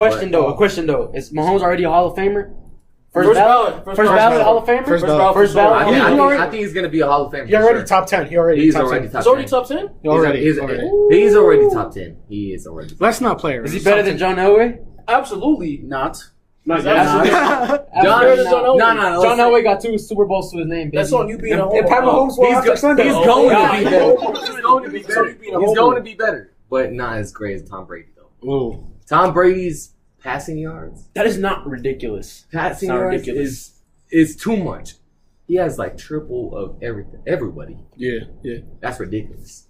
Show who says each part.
Speaker 1: A question though. Is Mahomes already a Hall of Famer?
Speaker 2: First ballot
Speaker 1: Hall of Famer?
Speaker 2: First ballot.
Speaker 3: I think he's going to be a Hall of Famer.
Speaker 4: He's already top 10. He's already top 10.
Speaker 2: He's already top 10?
Speaker 3: He's already top 10. He is already.
Speaker 4: Let's not play around.
Speaker 1: Is he better than John Elway?
Speaker 2: Absolutely not.
Speaker 1: John
Speaker 3: Elway
Speaker 1: got 2 Super Bowls to his name. Baby.
Speaker 2: That's on you being a homer.
Speaker 4: If Pat Mahomes won after Sunday,
Speaker 3: he's going to be better. He's going to be better, but not as great as Tom Brady though.
Speaker 4: Ooh.
Speaker 3: Tom Brady's passing yards.
Speaker 1: That is not ridiculous.
Speaker 3: Passing yards is too much. He has like triple of everything. Everybody.
Speaker 4: Yeah.
Speaker 3: That's ridiculous.